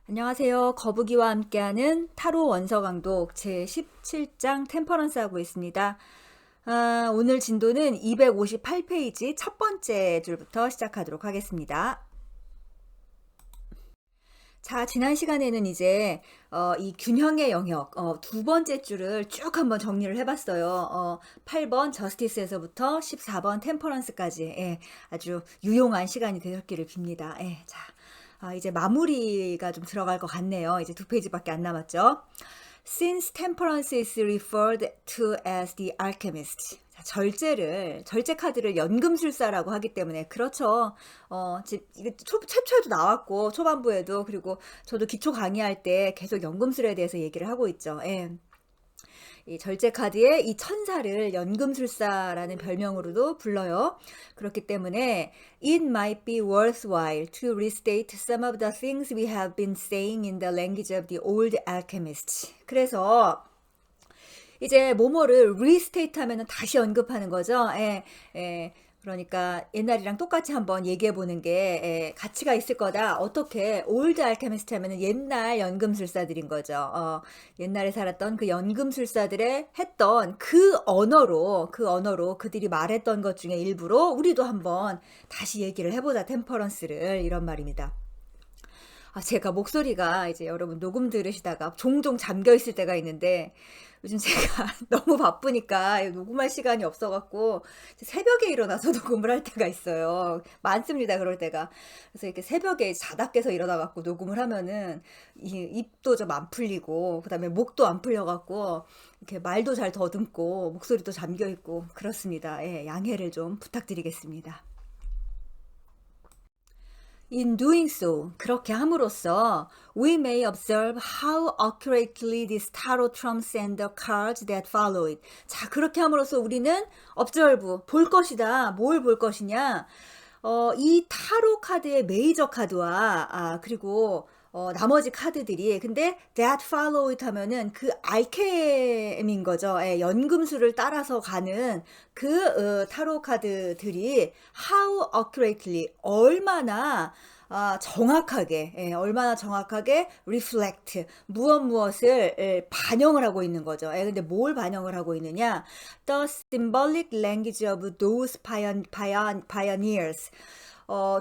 안녕하세요. 거북이와 함께하는 타로 원서 강독 제 17장 템퍼런스 하고 있습니다. 오늘 진도는 258페이지 첫 번째 줄부터 시작하도록 하겠습니다. 자, 지난 시간에는 이제 이 균형의 영역 두 번째 줄을 쭉 한번 정리를 해봤어요. 8번 저스티스에서부터 14번 템퍼런스까지 아주 유용한 시간이 되셨기를 빕니다. 자, 이제 마무리가 좀 들어갈 것 같네요. 이제 두 페이지밖에 안 남았죠. Since temperance is referred to as the alchemist. 자, 절제 카드를 연금술사라고 하기 때문에, 그렇죠. 이게 최초에도 나왔고, 초반부에도, 그리고 저도 기초 강의할 때 계속 연금술에 대해서 얘기를 하고 있죠. 이 절제 카드에 이 천사를 연금술사라는 별명으로도 불러요. 그렇기 때문에 it might be worthwhile to restate some of the things we have been saying in the language of the old alchemists. 그래서 이제 뭐뭐를 restate 하면은 다시 언급하는 거죠. 그러니까 옛날이랑 똑같이 한번 얘기해 보는 게 가치가 있을 거다. 어떻게 올드 알케미스트 하면은 옛날 연금술사들인 거죠. 옛날에 살았던 그 연금술사들의 했던 그 언어로 그들이 말했던 것 중에 일부로 우리도 한번 다시 얘기를 해보자. 템퍼런스를 이런 말입니다. 제가 목소리가 이제 여러분 녹음 들으시다가 종종 잠겨 있을 때가 있는데 요즘 제가 너무 바쁘니까 녹음할 시간이 없어갖고 새벽에 일어나서 녹음을 할 때가 있어요. 많습니다, 그럴 때가. 그래서 이렇게 새벽에 자다 깨서 일어나갖고 녹음을 하면은 이 입도 좀 안 풀리고 그다음에 목도 안 풀려갖고 이렇게 말도 잘 더듬고 목소리도 잠겨 있고 그렇습니다. 양해를 좀 부탁드리겠습니다. In doing so, 그렇게 함으로써 we may observe how accurately this tarot trumps and the cards that follow it. 자, 그렇게 함으로써 우리는 observe, 볼 것이다. 뭘 볼 것이냐? 이 타로 카드의 메이저 카드와 그리고 나머지 카드들이 근데 that follow it 하면은 그 알케미인 거죠. 연금술을 따라서 가는 그 타로 카드들이 how accurately 얼마나 정확하게 reflect 무엇을 반영을 하고 있는 거죠. 근데 뭘 반영을 하고 있느냐? The symbolic language of those pioneers.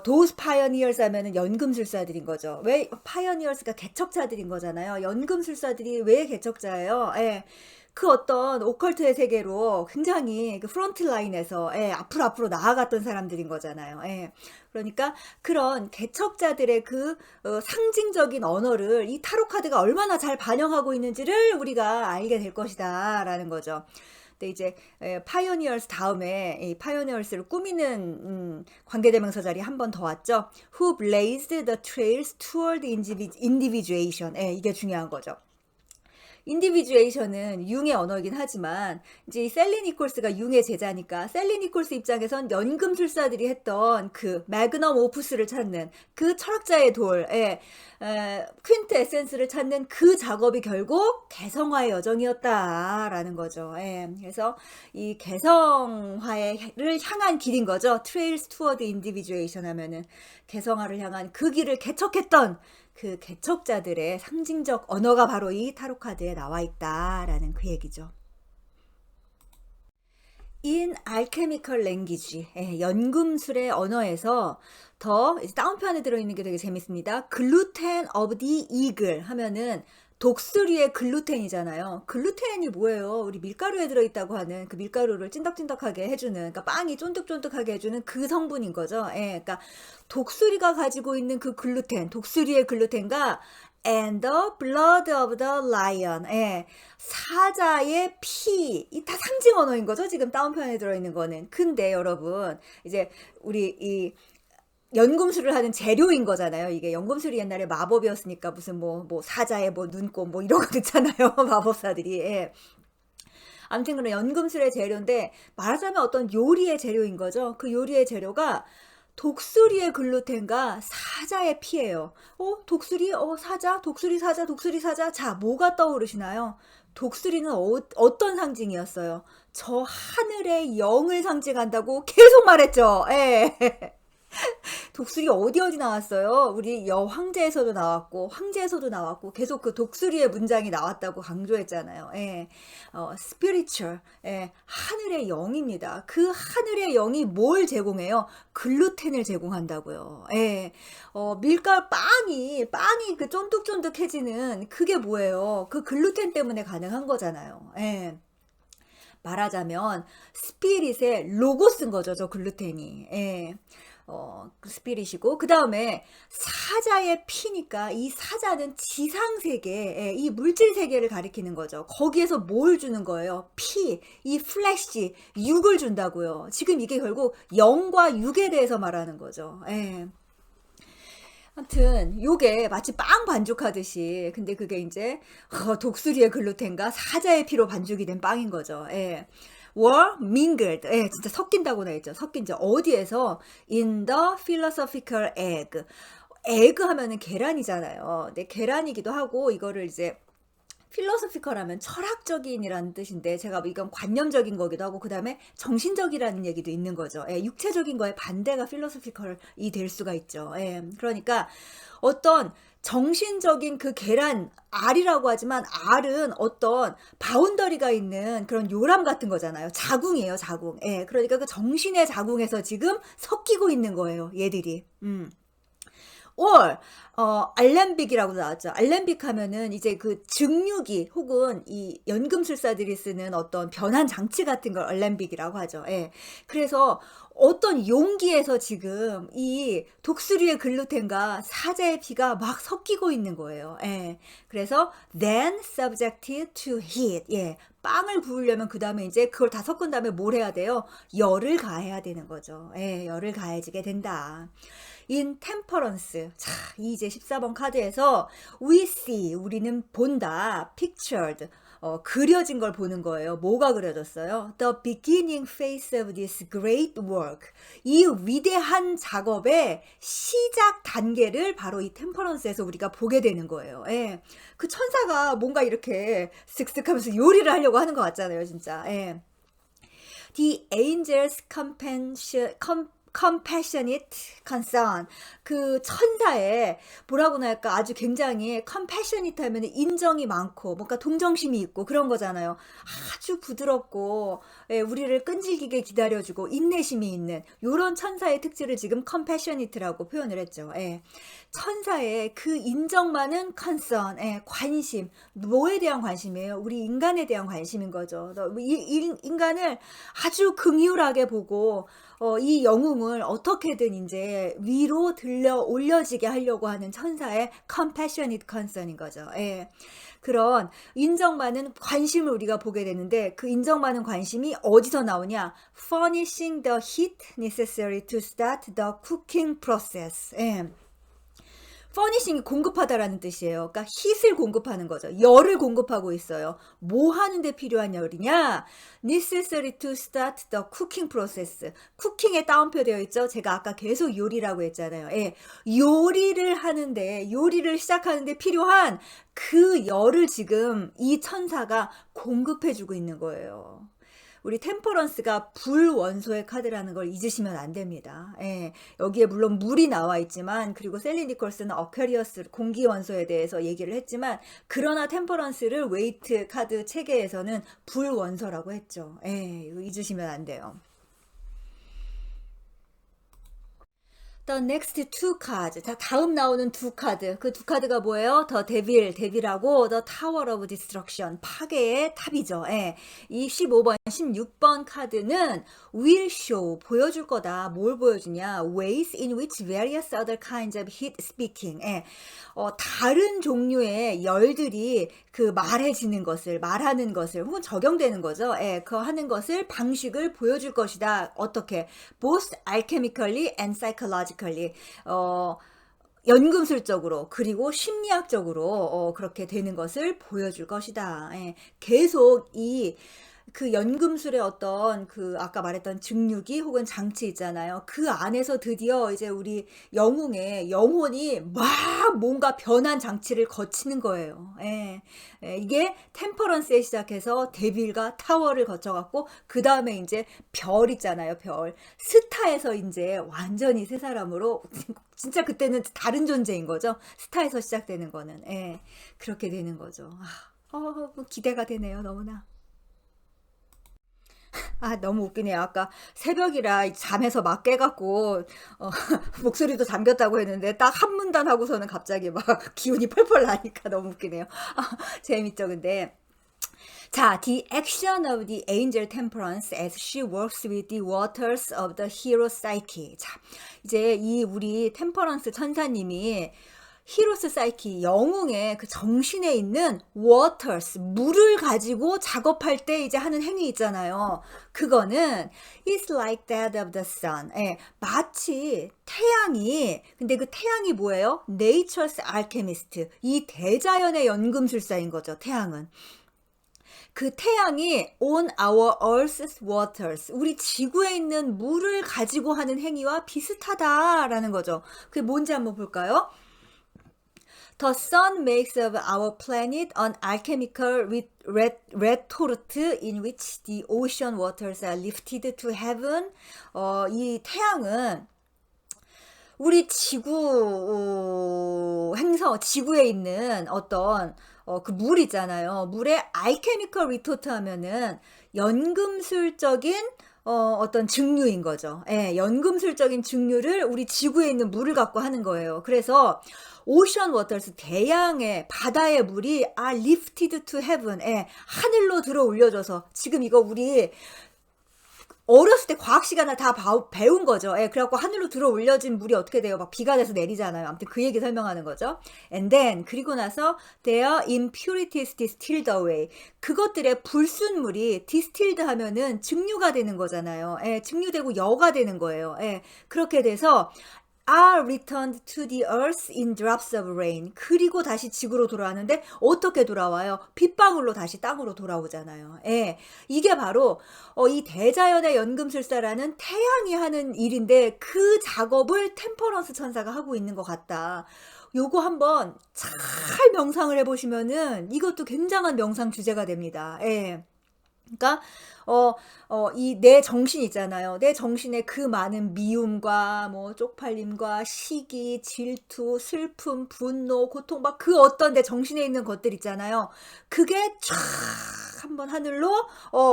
those pioneers 하면은 연금술사들인 거죠. 왜 pioneers가 개척자들인 거잖아요. 연금술사들이 왜 개척자예요? 그 어떤 오컬트의 세계로 굉장히 그 프론트 라인에서 앞으로 나아갔던 사람들인 거잖아요. 그러니까 그런 개척자들의 그 상징적인 언어를 이 타로 카드가 얼마나 잘 반영하고 있는지를 우리가 알게 될 것이다라는 거죠. 근데 이제 파이오니어스 다음에 이 파이오니어스를 꾸미는 관계대명사 자리 한 번 더 왔죠. Who blazed the trails toward individuation. 이게 중요한 거죠. 인디비주에이션은 융의 언어이긴 하지만 이제 이 셀리 니콜스가 융의 제자니까 셀리 니콜스 입장에선 연금술사들이 했던 그 매그넘 오프스를 찾는 그 철학자의 돌, 퀸트 에센스를 찾는 그 작업이 결국 개성화의 여정이었다라는 거죠. 그래서 이 개성화를 향한 길인 거죠. Trails toward individuation 하면은 개성화를 향한 그 길을 개척했던 그 개척자들의 상징적 언어가 바로 이 타로 카드에 나와 있다라는 그 얘기죠. In alchemical language, 연금술의 언어에서 더 다운편에 들어있는 게 되게 재밌습니다. Gluten of the eagle 하면은 독수리의 글루텐이잖아요. 글루텐이 뭐예요? 우리 밀가루에 들어있다고 하는 그 밀가루를 찐득찐득하게 해주는, 그러니까 빵이 쫀득쫀득하게 해주는 그 성분인 거죠. 그러니까 독수리가 가지고 있는 그 글루텐, 독수리의 글루텐과 and the blood of the lion. 사자의 피. 이 다 상징 언어인 거죠. 지금 다운편에 들어있는 거는. 근데 여러분, 이제 우리 이 연금술을 하는 재료인 거잖아요. 이게 연금술이 옛날에 마법이었으니까 무슨 뭐 사자의 뭐 눈곱 뭐 이런 거 듣잖아요. 마법사들이. 아무튼 그런 연금술의 재료인데 말하자면 어떤 요리의 재료인 거죠. 그 요리의 재료가 독수리의 글루텐과 사자의 피예요. 독수리, 사자, 독수리, 사자, 독수리, 사자. 자, 뭐가 떠오르시나요? 독수리는 어떤 상징이었어요? 저 하늘의 영을 상징한다고 계속 말했죠. 독수리 어디 나왔어요? 우리 여황제에서도 나왔고 황제에서도 나왔고 계속 그 독수리의 문장이 나왔다고 강조했잖아요. 예. spiritual. 예. 하늘의 영입니다. 그 하늘의 영이 뭘 제공해요? 글루텐을 제공한다고요. 예. 밀가루 빵이 그 쫀득쫀득해지는 그게 뭐예요? 그 글루텐 때문에 가능한 거잖아요. 예. 말하자면 스피릿의 로고스인 거죠, 저 글루텐이. 예. 그 스피릿이고 그 다음에 사자의 피니까 이 사자는 지상세계, 예, 이 물질세계를 가리키는 거죠. 거기에서 뭘 주는 거예요? 피, 이 플래시, 육을 준다고요. 지금 이게 결국 영과 육에 대해서 말하는 거죠. 예. 하여튼 요게 마치 빵 반죽하듯이 근데 그게 이제 독수리의 글루텐과 사자의 피로 반죽이 된 빵인 거죠. 예. were mingled. 예, 진짜 섞인다고 나했죠. 섞인죠. 어디에서? in the philosophical egg. 에그 하면은 계란이잖아요. 근데 계란이기도 하고 이거를 이제 필로소피컬 하면 철학적인이라는 뜻인데 제가 이건 관념적인 거기도 하고 그 다음에 정신적이라는 얘기도 있는 거죠. 예, 육체적인 거에 반대가 필로소피컬이 될 수가 있죠. 예, 그러니까 어떤 정신적인 그 계란 알이라고 하지만 알은 어떤 바운더리가 있는 그런 요람 같은 거잖아요. 자궁이에요, 자궁. 예, 그러니까 그 정신의 자궁에서 지금 섞이고 있는 거예요, 얘들이. or 알렘빅이라고 나왔죠. 알렘빅 하면은 이제 그 증류기 혹은 이 연금술사들이 쓰는 어떤 변환 장치 같은 걸 알렘빅이라고 하죠. 예. 그래서 어떤 용기에서 지금 이 독수리의 글루텐과 사자의 피가 막 섞이고 있는 거예요. 예. 그래서 then subjected to heat. 예. 빵을 구우려면 그 다음에 이제 그걸 다 섞은 다음에 뭘 해야 돼요? 열을 가해야 되는 거죠. 예, 열을 가해지게 된다. in temperance. 자, 이제 14번 카드에서 we see, 우리는 본다. pictured. 그려진 걸 보는 거예요. 뭐가 그려졌어요? The beginning phase of this great work. 이 위대한 작업의 시작 단계를 바로 이 템퍼런스에서 우리가 보게 되는 거예요. 예. 그 천사가 뭔가 이렇게 쓱쓱 하면서 요리를 하려고 하는 것 같잖아요, 진짜. 예. The angels compassionate concern. 그 천사의 뭐라고나 할까 아주 굉장히 compassionate 하면 인정이 많고 뭔가 동정심이 있고 그런 거잖아요. 아주 부드럽고 예, 우리를 끈질기게 기다려주고 인내심이 있는 요런 천사의 특질을 지금 compassionate라고 표현을 했죠. 예. 천사의 그 인정 많은 concern, 예, 관심. 뭐에 대한 관심이에요? 우리 인간에 대한 관심인 거죠. 인간을 아주 긍휼하게 보고 이 영웅을 어떻게든 이제 위로 들려 올려지게 하려고 하는 천사의 compassionate concern인 거죠. 예. 그런 인정 많은 관심을 우리가 보게 되는데 그 인정 많은 관심이 어디서 나오냐? furnishing the heat necessary to start the cooking process. 예. 퍼니싱이 공급하다라는 뜻이에요. 그러니까 hit을 공급하는 거죠. 열을 공급하고 있어요. 뭐 하는데 필요한 열이냐? necessary to start the cooking process. 쿠킹에 따옴표 되어 있죠. 제가 아까 계속 요리라고 했잖아요. 예, 요리를 하는데 요리를 시작하는데 필요한 그 열을 지금 이 천사가 공급해주고 있는 거예요. 우리 템퍼런스가 불원소의 카드라는 걸 잊으시면 안 됩니다. 예, 여기에 물론 물이 나와 있지만 그리고 셀리 니콜스는 어퀘리어스 공기원소에 대해서 얘기를 했지만 그러나 템퍼런스를 웨이트 카드 체계에서는 불원소라고 했죠. 예, 이거 잊으시면 안 돼요. The next two cards. 자, 다음 나오는 두 카드. 그 두 카드가 뭐예요? The Devil, 데빌하고 The Tower of Destruction, 파괴의 탑이죠. 예. 이 15번, 16번 카드는 will show, 보여줄 거다. 뭘 보여주냐? Ways in which various other kinds of heat speaking. 예. 다른 종류의 열들이 그 말해지는 것을, 말하는 것을, 혹은 적용되는 거죠. 예. 그 하는 것을, 방식을 보여줄 것이다. 어떻게? Both alchemically and psychologically. 연금술적으로 그리고 심리학적으로 그렇게 되는 것을 보여줄 것이다. 예, 계속 이 그 연금술의 어떤 그 아까 말했던 증류기 혹은 장치 있잖아요. 그 안에서 드디어 이제 우리 영웅의 영혼이 막 뭔가 변한 장치를 거치는 거예요. 예. 예, 이게 템퍼런스에 시작해서 데빌과 타워를 거쳐갖고 그 다음에 이제 별 있잖아요. 별. 스타에서 이제 완전히 새 사람으로 진짜 그때는 다른 존재인 거죠. 스타에서 시작되는 거는. 예. 그렇게 되는 거죠. 뭐 기대가 되네요. 너무나. 너무 웃기네요. 아까 새벽이라 잠에서 막 깨갖고, 목소리도 잠겼다고 했는데, 딱 한 문단 하고서는 갑자기 막 기운이 펄펄 나니까 너무 웃기네요. 재밌죠, 근데. 자, the action of the angel temperance as she works with the waters of the hero psyche. 자, 이제 이 우리 템퍼런스 천사님이 히로스 사이키 영웅의 그 정신에 있는 waters 물을 가지고 작업할 때 이제 하는 행위 있잖아요. 그거는 is like that of the sun. 예, 마치 태양이 근데 그 태양이 뭐예요? Nature's alchemist. 이 대자연의 연금술사인 거죠. 태양은. 그 태양이 on our earth's waters, 우리 지구에 있는 물을 가지고 하는 행위와 비슷하다라는 거죠. 그게 뭔지 한번 볼까요? The sun makes of our planet an alchemical retort in which the ocean waters are lifted to heaven. 이 태양은 우리 지구 행성 지구에 있는 어떤 그 물 있잖아요. 물에 알케미컬 리토트 하면은 연금술적인 어떤 증류인 거죠. 예, 연금술적인 증류를 우리 지구에 있는 물을 갖고 하는 거예요. 그래서 오션 워터스 대양의 바다의 물이 lifted to heaven. 예, 하늘로 들어 올려져서 지금 이거 우리 어렸을 때 과학 시간을 다 배운 거죠. 예, 그래갖고 하늘로 들어 올려진 물이 어떻게 돼요? 막 비가 돼서 내리잖아요. 아무튼 그 얘기 설명하는 거죠. And then 그리고 나서 their impurities distilled away. 그것들의 불순물이 distilled 하면은 증류가 되는 거잖아요. 예, 증류되고 여가 되는 거예요. 예, 그렇게 돼서 are returned to the earth in drops of rain. 그리고 다시 지구로 돌아왔는데 어떻게 돌아와요? 빗방울로 다시 땅으로 돌아오잖아요. 예, 이게 바로 이 대자연의 연금술사라는 태양이 하는 일인데 그 작업을 템퍼런스 천사가 하고 있는 것 같다. 요거 한번 잘 명상을 해보시면은 이것도 굉장한 명상 주제가 됩니다. 예. 그러니까 이 내 정신 있잖아요. 내 정신에 그 많은 미움과 뭐 쪽팔림과 시기, 질투, 슬픔, 분노, 고통 막 그 어떤 내 정신에 있는 것들 있잖아요. 그게 쫙 한번 하늘로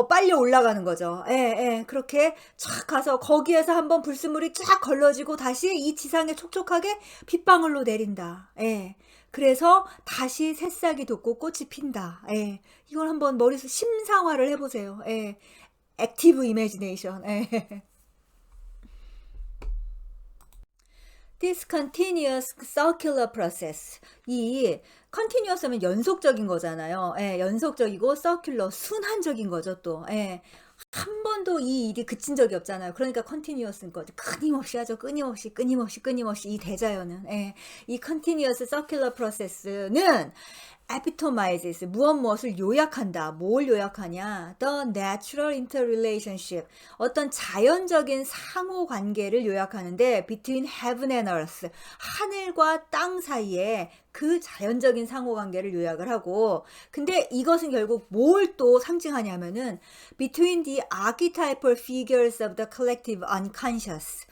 빨려 올라가는 거죠. 예, 예. 그렇게 쫙 가서 거기에서 한번 불순물이 쫙 걸러지고 다시 이 지상에 촉촉하게 빗방울로 내린다. 예. 그래서 다시 새싹이 돋고 꽃이 핀다. 예. 이걸 한번 머릿속 심상화를 해보세요. 예. 액티브 이미지네이션. 예. This continuous circular process. 이 continuous 하면 연속적인 거잖아요. 예, 연속적이고 circular, 순환적인 거죠, 또. 예. 한 번도 이 일이 그친 적이 없잖아요. 그러니까 continuous인 거죠. 끊임없이 하죠. 끊임없이 이 대자연은. 예. 이 continuous circular process는 epitomizes 무엇을 요약한다. 뭘 요약하냐? The natural interrelationship. 어떤 자연적인 상호 관계를 요약하는데 between heaven and earth. 하늘과 땅 사이에 그 자연적인 상호 관계를 요약을 하고 근데 이것은 결국 뭘 또 상징하냐면은 between the archetypal figures of the collective unconscious.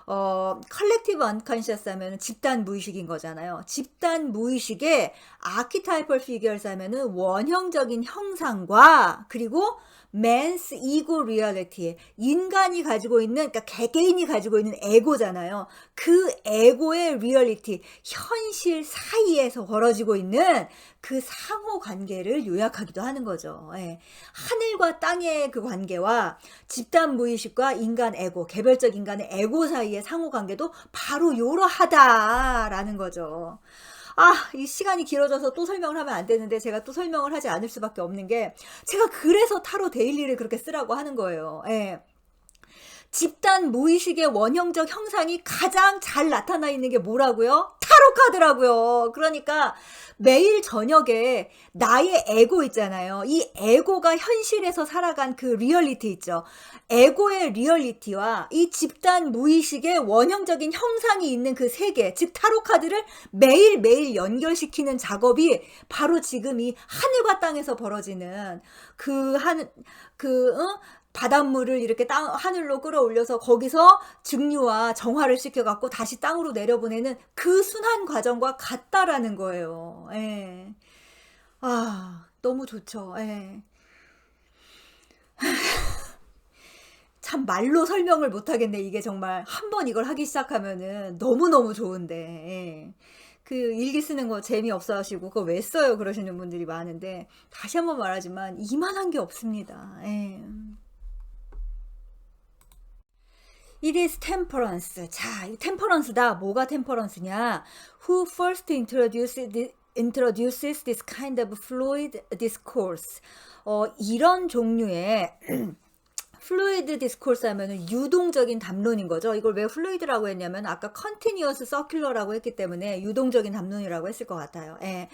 컬렉티브 언컨셔스 하면은 집단 무의식인 거잖아요. 집단 무의식의 아키타이플 피규어스 하면은 원형적인 형상과 그리고 man's ego reality, 인간이 가지고 있는, 그러니까 개개인이 가지고 있는 에고잖아요. 그 에고의 reality, 현실 사이에서 벌어지고 있는 그 상호 관계를 요약하기도 하는 거죠. 예. 하늘과 땅의 그 관계와 집단 무의식과 인간 에고, 개별적 인간의 에고 사이의 상호 관계도 바로 요러하다라는 거죠. 이 시간이 길어져서 또 설명을 하면 안 되는데 제가 또 설명을 하지 않을 수밖에 없는 게 제가 그래서 타로 데일리를 그렇게 쓰라고 하는 거예요. 예. 집단 무의식의 원형적 형상이 가장 잘 나타나 있는 게 뭐라고요? 타로 카드라고요. 그러니까 매일 저녁에 나의 에고 있잖아요. 이 에고가 현실에서 살아간 그 리얼리티 있죠. 에고의 리얼리티와 이 집단 무의식의 원형적인 형상이 있는 그 세계, 즉 타로 카드를 매일매일 연결시키는 작업이 바로 지금 이 하늘과 땅에서 벌어지는 바닷물을 이렇게 하늘로 끌어올려서 거기서 증류와 정화를 시켜갖고 다시 땅으로 내려보내는 그 순환 과정과 같다라는 거예요. 예. 아, 너무 좋죠. 예. 참 말로 설명을 못하겠네. 이게 정말 한번 이걸 하기 시작하면은 너무너무 좋은데. 예. 그 일기 쓰는 거 재미없어 하시고 그거 왜 써요 그러시는 분들이 많은데 다시 한번 말하지만 이만한 게 없습니다. 예. It is temperance. 자, 이 템퍼런스다. 뭐가 템퍼런스냐? Who first introduces this kind of fluid discourse. 이런 종류의 플루이드 디스코스 하면은 유동적인 담론인 거죠. 이걸 왜 플루이드라고 했냐면 아까 컨티뉴어스 서큘러라고 했기 때문에 유동적인 담론이라고 했을 것 같아요. 예.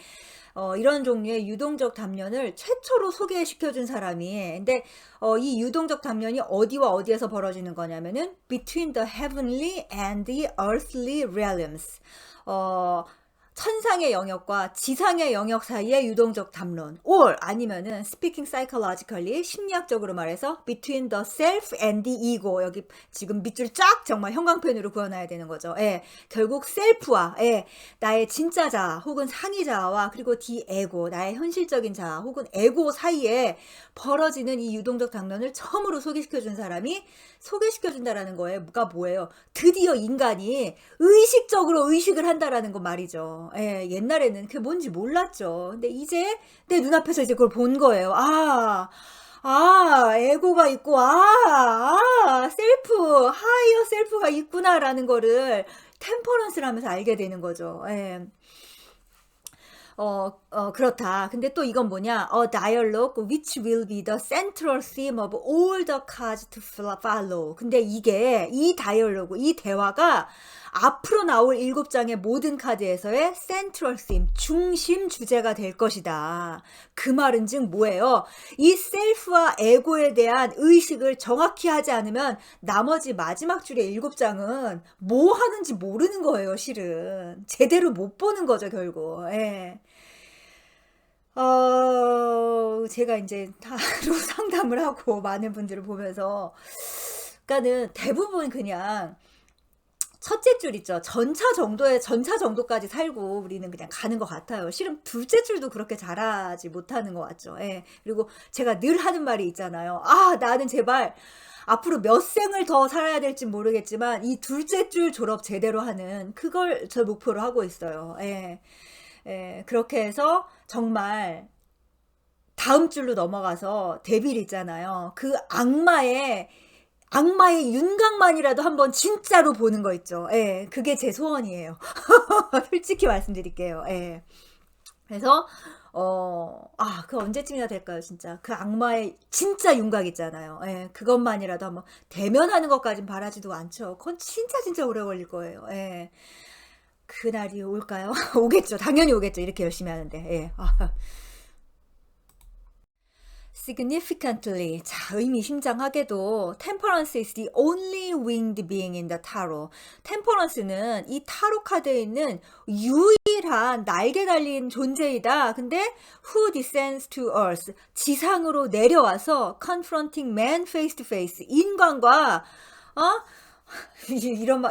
이런 종류의 유동적 담론을 최초로 소개시켜준 사람이 근데 이 유동적 담론이 어디와 어디에서 벌어지는 거냐면은 between the heavenly and the earthly realms. 천상의 영역과 지상의 영역 사이의 유동적 담론 or 아니면은 speaking psychologically 심리학적으로 말해서 between the self and the ego 여기 지금 밑줄 쫙 정말 형광펜으로 그어놔야 되는 거죠. 예, 결국 셀프와 나의 진짜 자아 혹은 상위 자아와 그리고 the ego 나의 현실적인 자아 혹은 에고 사이에 벌어지는 이 유동적 담론을 처음으로 소개시켜준 사람이 소개시켜준다라는 거가 뭐예요? 드디어 인간이 의식적으로 의식을 한다라는 거 말이죠. 예, 옛날에는 그게 뭔지 몰랐죠. 근데 이제 내 눈앞에서 이제 그걸 본 거예요. 에고가 있고, 셀프, 하이어 셀프가 있구나라는 거를 템퍼런스를 하면서 알게 되는 거죠. 예. 그렇다. 근데 또 이건 뭐냐? A dialogue which will be the central theme of all the cards to follow. 근데 이 다이얼로그, 이 대화가 앞으로 나올 7장의 모든 카드에서의 central theme, 중심 주제가 될 것이다. 그 말은 즉 뭐예요? 이 셀프와 에고에 대한 의식을 정확히 하지 않으면 나머지 마지막 줄의 7장은 뭐 하는지 모르는 거예요, 실은. 제대로 못 보는 거죠, 결국. 예. 제가 이제 타로 상담을 하고 많은 분들을 보면서, 그러니까는 대부분 그냥 첫째 줄 있죠. 전차 정도까지 살고 우리는 그냥 가는 것 같아요. 실은 둘째 줄도 그렇게 잘하지 못하는 것 같죠. 예. 그리고 제가 늘 하는 말이 있잖아요. 나는 제발 앞으로 몇 생을 더 살아야 될지 모르겠지만 이 둘째 줄 졸업 제대로 하는 그걸 저 목표로 하고 있어요. 예. 예, 그렇게 해서 정말 다음 줄로 넘어가서 데빌 있잖아요. 그 악마의 윤곽만이라도 한번 진짜로 보는 거 있죠. 예, 그게 제 소원이에요. 솔직히 말씀드릴게요. 예. 그래서 그 언제쯤이나 될까요, 진짜? 그 악마의 진짜 윤곽 있잖아요. 예, 그것만이라도 한번 대면하는 것까진 바라지도 않죠. 그건 진짜 오래 걸릴 거예요. 예. 그날이 올까요? 오겠죠. 당연히 오겠죠. 이렇게 열심히 하는데. 예. Significantly, 자, 의미심장하게도 Temperance is the only winged being in the tarot. 템퍼런스는 이 타로 카드에 있는 유일한 날개 달린 존재이다. 근데 who descends to earth, 지상으로 내려와서 confronting man face to face, 인간과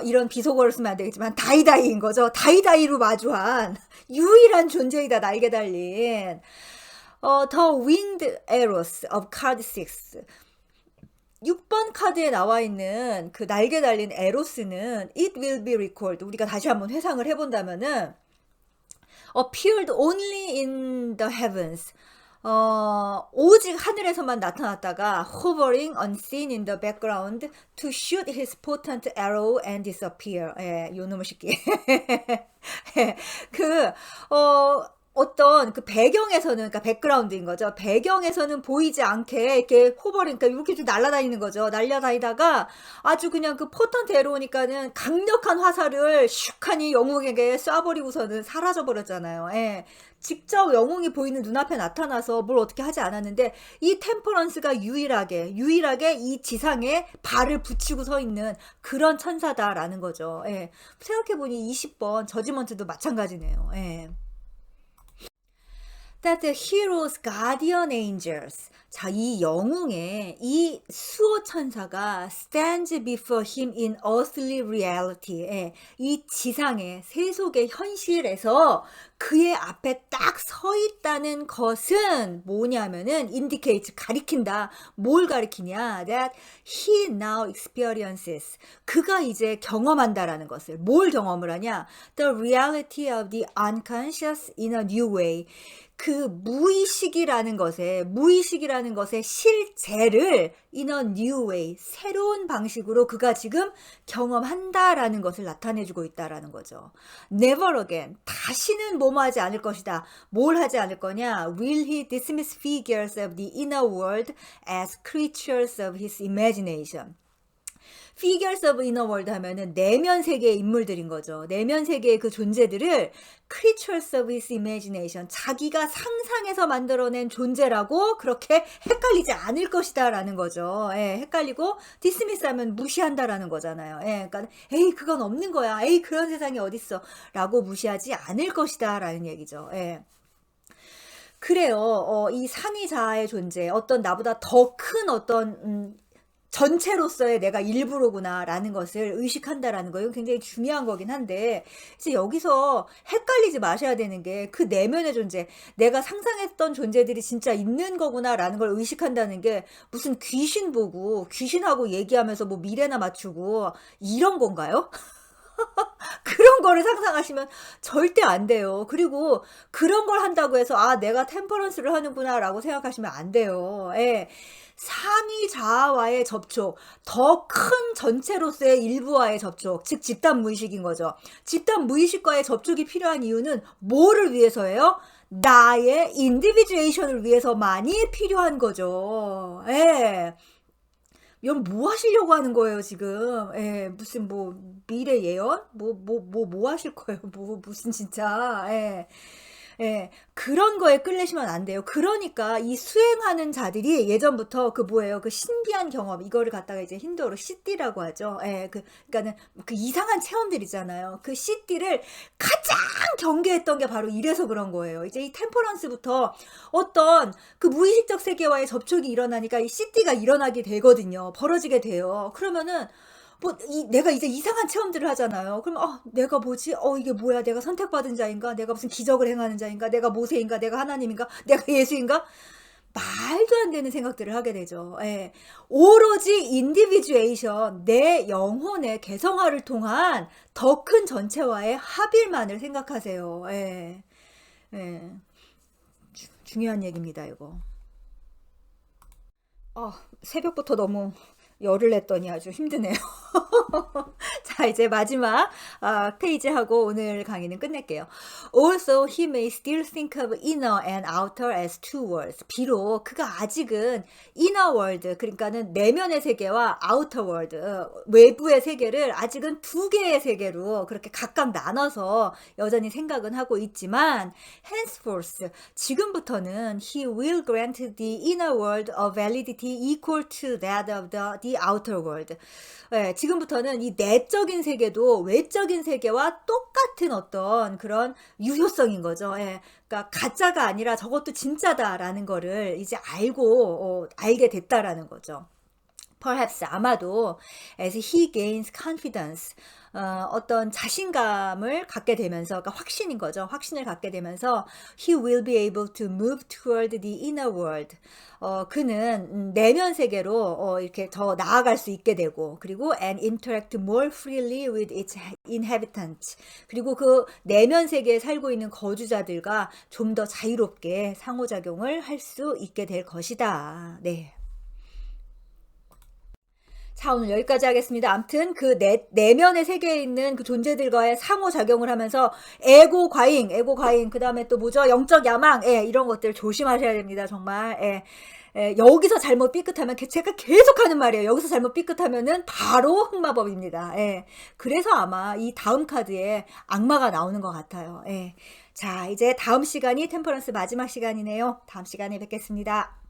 이런 비속어를 쓰면 안 되겠지만 다이다이인 거죠. 다이다이로 마주한 유일한 존재이다. 날개 달린 The Winged Arrows of Card 6. 6번 카드에 나와 있는 그 날개 달린 에로스는 It will be recalled. 우리가 다시 한번 회상을 해본다면은 appeared only in the heavens. 오직 하늘에서만 나타났다가 hovering unseen in the background to shoot his potent arrow and disappear. 요 놈의 새끼. 어떤 그 배경에서는, 그러니까 백그라운드인 거죠. 배경에서는 보이지 않게 이렇게 호버링, 그러니까 이렇게 좀 날아다니는 거죠. 날아다니다가 아주 그냥 그 포탄 데려오니까는 강력한 화살을 슉하니 영웅에게 쏴버리고서는 사라져버렸잖아요. 예. 직접 영웅이 보이는 눈앞에 나타나서 뭘 어떻게 하지 않았는데, 이 템퍼런스가 유일하게 이 지상에 발을 붙이고 서 있는 그런 천사다라는 거죠. 예. 생각해보니 20번 저지먼트도 마찬가지네요. 예. That the hero's guardian angels. 자, 이 영웅의 이 수호 천사가 stands before him in earthly reality. 예, 이 지상의 세속의 현실에서 그의 앞에 딱 서 있다는 것은 뭐냐면은 indicates, 가리킨다. 뭘 가리키냐? That he now experiences. 그가 이제 경험한다라는 것을. 뭘 경험을 하냐? The reality of the unconscious in a new way. 그 무의식이라는 것의 실제를 in a new way, 새로운 방식으로 그가 지금 경험한다라는 것을 나타내주고 있다라는 거죠. Never again, 다시는 뭐뭐 하지 않을 것이다. 뭘 하지 않을 거냐? Will he dismiss figures of the inner world as creatures of his imagination? Figures of inner world 하면은 내면 세계의 인물들인 거죠. 내면 세계의 그 존재들을 creatures of his imagination, 자기가 상상해서 만들어낸 존재라고 그렇게 헷갈리지 않을 것이다 라는 거죠. 예, 헷갈리고 dismiss 하면 무시한다라는 거잖아요. 예, 그러니까 에이 그건 없는 거야. 에이 그런 세상이 어딨어 라고 무시하지 않을 것이다 라는 얘기죠. 예. 그래요. 이 상위자아의 존재, 어떤 나보다 더 큰 어떤 전체로서의 내가 일부로구나라는 것을 의식한다라는 거, 이건 굉장히 중요한 거긴 한데, 이제 여기서 헷갈리지 마셔야 되는 게 그 내면의 존재, 내가 상상했던 존재들이 진짜 있는 거구나라는 걸 의식한다는 게 무슨 귀신 보고 귀신하고 얘기하면서 뭐 미래나 맞추고 이런 건가요? 그런 거를 상상하시면 절대 안 돼요. 그리고 그런 걸 한다고 해서 아 내가 템퍼런스를 하는구나 라고 생각하시면 안 돼요. 예. 상위 자아와의 접촉, 더 큰 전체로서의 일부와의 접촉, 즉 집단 무의식인 거죠. 집단 무의식과의 접촉이 필요한 이유는 뭐를 위해서예요? 나의 인디비주에이션을 위해서만이 필요한 거죠. 예. 이건 뭐 하시려고 하는 거예요, 지금? 예, 무슨 뭐 미래 예언? 뭐 하실 거예요? 무슨 진짜. 예. 예, 그런 거에 끌리시면 안 돼요. 그러니까 이 수행하는 자들이 예전부터 그 뭐예요? 그 신비한 경험, 이거를 갖다가 이제 힌두어로 시띠라고 하죠. 예, 그러니까는 그 이상한 체험들이잖아요. 그 시띠를 가장 경계했던 게 바로 이래서 그런 거예요. 이제 이 템퍼런스부터 어떤 그 무의식적 세계와의 접촉이 일어나니까 이 시띠가 일어나게 되거든요. 벌어지게 돼요. 그러면은 내가 이제 이상한 체험들을 하잖아요. 그럼, 내가 뭐지? 이게 뭐야? 내가 선택받은 자인가? 내가 무슨 기적을 행하는 자인가? 내가 모세인가? 내가 하나님인가? 내가 예수인가? 말도 안 되는 생각들을 하게 되죠. 예. 오로지 인디비주에이션, 내 영혼의 개성화를 통한 더 큰 전체와의 합일만을 생각하세요. 예. 예. 중요한 얘기입니다, 이거. 새벽부터 너무 열을 냈더니 아주 힘드네요. 자, 이제 마지막 페이지 하고 오늘 강의는 끝낼게요. Also, he may still think of inner and outer as two worlds. 비록 그가 아직은 inner world, 그러니까는 내면의 세계와 outer world, 외부의 세계를 아직은 두 개의 세계로 그렇게 각각 나눠서 여전히 생각은 하고 있지만, henceforth, 지금부터는 he will grant the inner world a validity equal to that of the outer world. 예, 지금부터는 이 내적인 세계도 외적인 세계와 똑같은 어떤 그런 유효성인 거죠. 예, 그러니까 가짜가 아니라 저것도 진짜다라는 거를 이제 알게 됐다라는 거죠. Perhaps, 아마도 as he gains confidence, 어떤 자신감을 갖게 되면서, 그러니까 확신인 거죠. 확신을 갖게 되면서 he will be able to move toward the inner world. 그는 내면 세계로 이렇게 더 나아갈 수 있게 되고, 그리고 and interact more freely with its inhabitants. 그리고 그 내면 세계에 살고 있는 거주자들과 좀 더 자유롭게 상호작용을 할 수 있게 될 것이다. 네. 자, 오늘 여기까지 하겠습니다. 암튼 그 내면의 세계에 있는 그 존재들과의 상호작용을 하면서 에고 과잉, 그 다음에 또 뭐죠? 영적 야망, 예, 이런 것들 조심하셔야 됩니다. 정말. 예. 예, 여기서 잘못 삐끗하면 제가 계속 하는 말이에요. 여기서 잘못 삐끗하면은 바로 흑마법입니다. 예. 그래서 아마 이 다음 카드에 악마가 나오는 것 같아요. 예. 자, 이제 다음 시간이 템퍼런스 마지막 시간이네요. 다음 시간에 뵙겠습니다.